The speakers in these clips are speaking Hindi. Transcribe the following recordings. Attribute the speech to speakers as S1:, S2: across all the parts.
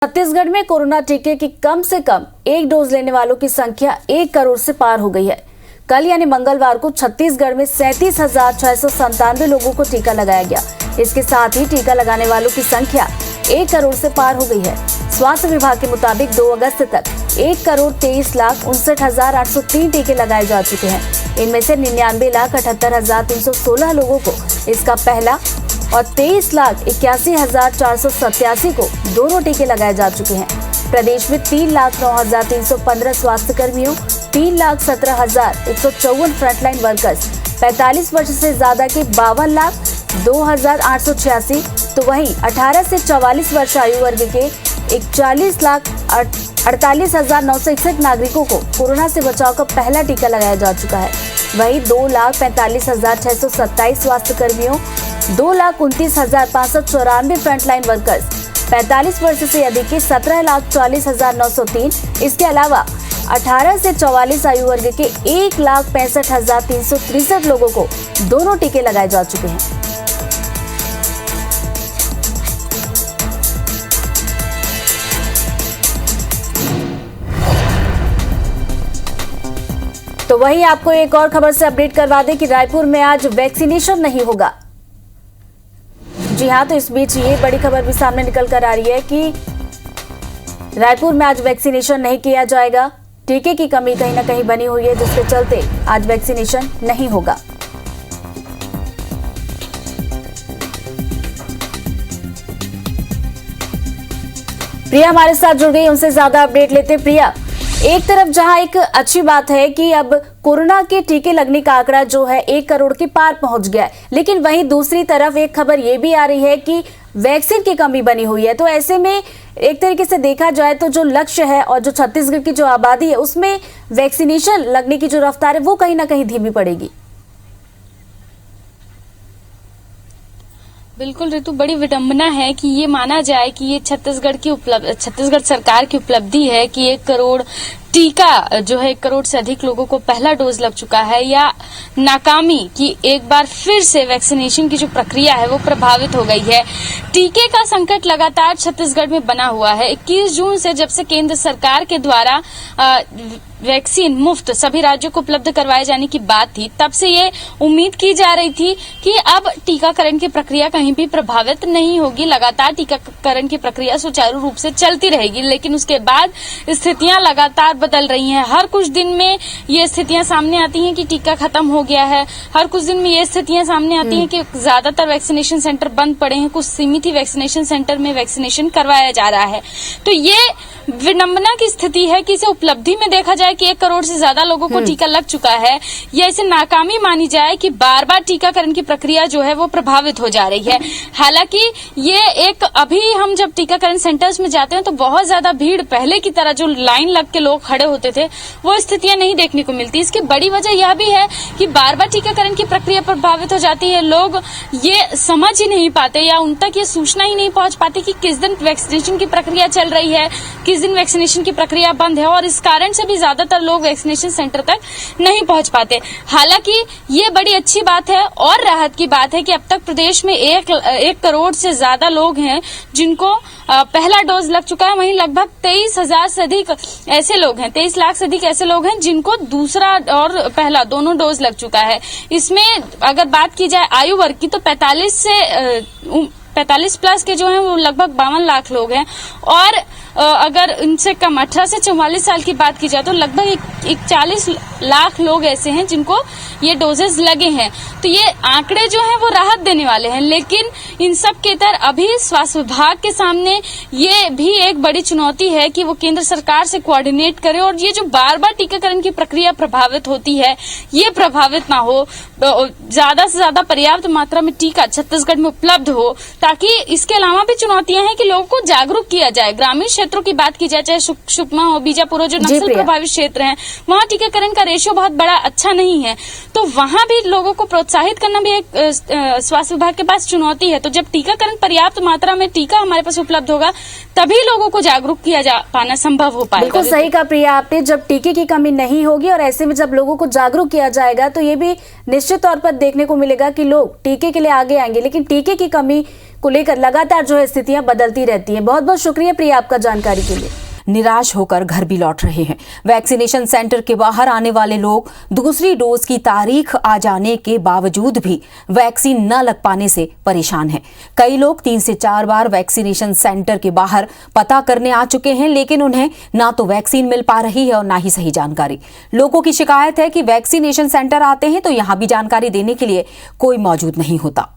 S1: छत्तीसगढ़ में कोरोना टीके की कम से कम एक डोज लेने वालों की संख्या 1 करोड़ से पार हो गई है। कल यानी मंगलवार को छत्तीसगढ़ में 37,697 लोगों को टीका लगाया गया। इसके साथ ही टीका लगाने वालों की संख्या 1 करोड़ से पार हो गई है। स्वास्थ्य विभाग के मुताबिक 2 अगस्त तक 1,23,59,803 टीके लगाए जा चुके हैं। इनमें से 99,78,316 लोगों को इसका पहला और 23,81,487 को दोनों टीके लगाए जा चुके हैं। प्रदेश में 3,09,315 स्वास्थ्य कर्मियों, 3,17,154 फ्रंटलाइन वर्कर्स, 45 वर्ष से ज्यादा के 52,02,886, तो वहीं 18 से 44 वर्ष आयु वर्ग के 41,48,961 नागरिकों को कोरोना से बचाव का पहला टीका लगाया जा चुका है। वहीं 2,45,627 स्वास्थ्य कर्मियों, 2,29,594 फ्रंटलाइन वर्कर्स, 45 वर्ष से अधिक के 17,40,903, इसके अलावा 18 से 44 आयु वर्ग के 1,65,363 लोगों को दोनों टीके लगाए जा चुके हैं। तो वहीं आपको एक और खबर से अपडेट करवा दें कि रायपुर में आज वैक्सीनेशन नहीं होगा। जी हां, तो इस बीच ये बड़ी खबर भी सामने निकल कर आ रही है कि रायपुर में आज वैक्सीनेशन नहीं किया जाएगा। टीके की कमी कहीं ना कहीं बनी हुई है, जिसके चलते आज वैक्सीनेशन नहीं होगा। प्रिया हमारे साथ जुड़ गई, उनसे ज्यादा अपडेट लेते। प्रिया, एक तरफ जहां एक अच्छी बात है कि अब कोरोना के टीके लगने का आंकड़ा जो है 1 करोड़ के पार पहुंच गया है, लेकिन वहीं दूसरी तरफ एक खबर ये भी आ रही है कि वैक्सीन की कमी बनी हुई है। तो ऐसे में एक तरीके से देखा जाए तो जो लक्ष्य है और जो छत्तीसगढ़ की जो आबादी है उसमें वैक्सीनेशन लगने की जो रफ्तार है वो कहीं ना कहीं धीमी पड़ेगी।
S2: बिल्कुल ऋतु, बड़ी विडंबना है कि ये माना जाए कि ये छत्तीसगढ़ सरकार की उपलब्धि है कि 1 करोड़ टीका जो है 1 करोड़ से अधिक लोगों को पहला डोज लग चुका है, या नाकामी कि एक बार फिर से वैक्सीनेशन की जो प्रक्रिया है वो प्रभावित हो गई है। टीके का संकट लगातार छत्तीसगढ़ में बना हुआ है। 21 जून से जब से केंद्र सरकार के द्वारा वैक्सीन मुफ्त सभी राज्यों को उपलब्ध करवाए जाने की बात थी, तब से ये उम्मीद की जा रही थी कि अब टीकाकरण की प्रक्रिया कहीं भी प्रभावित नहीं होगी, लगातार टीकाकरण की प्रक्रिया सुचारू रूप से चलती रहेगी। लेकिन उसके बाद स्थितियां लगातार बदल रही हैं। हर कुछ दिन में ये स्थितियां सामने आती हैं कि टीका खत्म हो गया है। हर कुछ दिन में ये स्थितियां सामने आती हैं कि ज्यादातर वैक्सीनेशन सेंटर बंद पड़े हैं, कुछ सीमित ही वैक्सीनेशन सेंटर में वैक्सीनेशन करवाया जा रहा है। तो ये विडंबना की स्थिति है कि इसे उपलब्धि में देखा जाए कि 1 करोड़ से ज्यादा लोगों को टीका लग चुका है, या इसे नाकामी मानी जाए कि बार बार टीकाकरण की प्रक्रिया जो है वो प्रभावित हो जा रही है। हालांकि ये एक अभी हम जब टीकाकरण सेंटर्स में जाते हैं तो बहुत ज्यादा भीड़, पहले की तरह जो लाइन लग के लोग खड़े होते थे वो स्थितियां नहीं देखने को मिलती। इसकी बड़ी वजह यह भी है कि बार बार टीकाकरण की प्रक्रिया प्रभावित हो जाती है। लोग ये समझ ही नहीं पाते या उन तक ये सूचना ही नहीं पहुंच पाती कि किस दिन वैक्सीनेशन की प्रक्रिया चल रही है, किस दिन वैक्सीनेशन की प्रक्रिया बंद है, और इस कारण से भी ज्यादातर लोग वैक्सीनेशन सेंटर तक नहीं पहुंच पाते। हालांकि ये बड़ी अच्छी बात है और राहत की बात है कि अब तक प्रदेश में 1 करोड़ से ज्यादा लोग हैं जिनको पहला डोज लग चुका है। वहीं लगभग 23,000 से अधिक ऐसे लोग हैं, 23 लाख से अधिक ऐसे लोग हैं जिनको दूसरा और पहला दोनों डोज लग चुका है। इसमें अगर बात की जाए आयु वर्ग की तो 45 प्लस के जो हैं वो लगभग 52 लाख लोग हैं, और अगर इनसे कम 18 से 44 साल की बात की जाए तो लगभग 41 लाख लोग ऐसे हैं जिनको ये डोजेस लगे हैं। तो ये आंकड़े जो हैं वो राहत देने वाले हैं, लेकिन इन सब के तर अभी स्वास्थ्य विभाग के सामने ये भी एक बड़ी चुनौती है कि वो केंद्र सरकार से कोऑर्डिनेट करे और ये जो बार बार टीकाकरण की प्रक्रिया प्रभावित होती है ये प्रभावित ना हो, ज्यादा से ज्यादा पर्याप्त मात्रा में टीका छत्तीसगढ़ में उपलब्ध हो, ताकि इसके अलावा भी चुनौतियां हैं कि लोगों को जागरूक किया जाए। ग्रामीण क्षेत्रों की बात की जाए, चाहे सुकमा हो, बीजापुर हो, जो नक्सल प्रभावित क्षेत्र हैं, वहाँ टीकाकरण का रेशियो बहुत बड़ा अच्छा नहीं है, तो वहाँ भी लोगों को प्रोत्साहित करना भी एक स्वास्थ्य विभाग के पास चुनौती है। तो जब टीकाकरण पर्याप्त मात्रा में टीका हमारे पास उपलब्ध होगा तभी लोगों को जागरूक किया जा पाना संभव हो पाएगा।
S1: बिल्कुल सही कहा प्रिया आपने, जब टीके की कमी नहीं होगी और ऐसे में जब लोगों को जागरूक किया जाएगा तो ये भी निश्चित तौर पर देखने को मिलेगा कि लोग टीके के लिए आगे आएंगे। लेकिन टीके की कमी को लेकर लगातार जो है स्थितियां बदलती रहती हैं। बहुत बहुत शुक्रिया प्रिया आपका जानकारी के लिए।
S3: निराश होकर घर भी लौट रहे हैं। वैक्सीनेशन सेंटर के बाहर आने वाले लोग दूसरी डोज की तारीख आ जाने के बावजूद भी वैक्सीन न लग पाने से परेशान हैं। कई लोग 3 से 4 बार वैक्सीनेशन सेंटर के बाहर पता करने आ चुके हैं, लेकिन उन्हें ना तो वैक्सीन मिल पा रही है और ना ही सही जानकारी। लोगों की शिकायत है कि वैक्सीनेशन सेंटर आते हैं तो यहां भी जानकारी देने के लिए कोई मौजूद नहीं होता।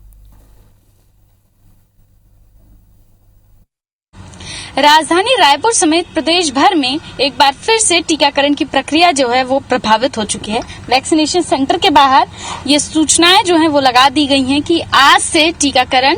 S2: राजधानी रायपुर समेत प्रदेश भर में एक बार फिर से टीकाकरण की प्रक्रिया जो है वो प्रभावित हो चुकी है। वैक्सीनेशन सेंटर के बाहर ये सूचनाएं जो है वो लगा दी गई हैं कि आज से टीकाकरण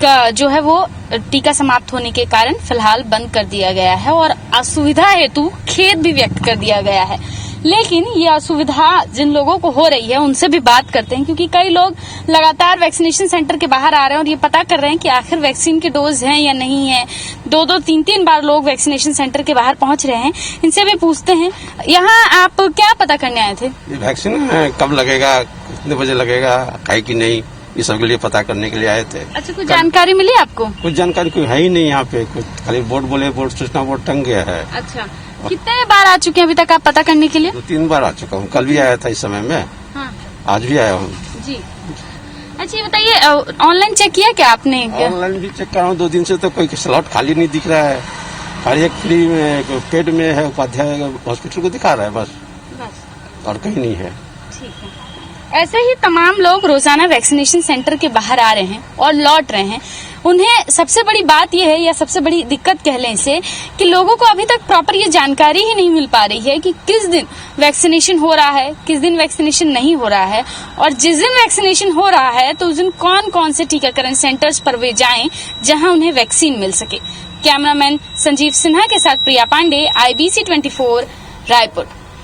S2: का जो है वो टीका समाप्त होने के कारण फिलहाल बंद कर दिया गया है और असुविधा हेतु खेद भी व्यक्त कर दिया गया है। लेकिन ये असुविधा जिन लोगों को हो रही है उनसे भी बात करते हैं, क्योंकि कई लोग लगातार वैक्सीनेशन सेंटर के बाहर आ रहे हैं और ये पता कर रहे हैं कि आखिर वैक्सीन के डोज हैं या नहीं है। 2-2, 3-3 बार लोग वैक्सीनेशन सेंटर के बाहर पहुंच रहे हैं। इनसे भी पूछते हैं, यहाँ आप क्या पता करने आए थे?
S4: वैक्सीन कब लगेगा, कितने बजे लगेगा, है कि नहीं, ये सब के लिए पता करने के लिए आए थे।
S2: अच्छा, कुछ जानकारी मिली आपको?
S4: कुछ जानकारी कोई है ही नहीं यहाँ पे, कुछ खाली बोर्ड बोले, बोर्ड सूचना बोर्ड टंग गया है।
S2: अच्छा, कितने बार आ चुके हैं अभी तक आप पता करने के लिए?
S4: 2-3 बार आ चुका हूँ, कल भी आया था इस समय में।
S2: हाँ।
S4: आज भी आया हूँ
S2: जी। अच्छा, ये बताइए, ऑनलाइन चेक किया क्या आपने?
S4: ऑनलाइन भी चेक कर रहा हूँ, 2 दिन से तो कोई स्लॉट खाली नहीं दिख रहा है। खाली एक फ्री में पेड में है, उपाध्याय हॉस्पिटल को दिखा रहा है बस, और कहीं नहीं है।
S2: ठीक है। ऐसे ही तमाम लोग रोजाना वैक्सीनेशन सेंटर के बाहर आ रहे हैं और लौट रहे हैं। उन्हें सबसे बड़ी बात यह है, या सबसे बड़ी दिक्कत कह लें इसे, कि लोगों को अभी तक प्रॉपर ये जानकारी ही नहीं मिल पा रही है कि किस दिन वैक्सीनेशन हो रहा है, किस दिन वैक्सीनेशन नहीं हो रहा है, और जिस दिन वैक्सीनेशन हो रहा है तो उस दिन कौन कौन से टीकाकरण सेंटर्स पर वे जाएं जहां उन्हें वैक्सीन मिल सके। कैमरामैन संजीव सिन्हा के साथ प्रिया पांडे, IBC 24 रायपुर।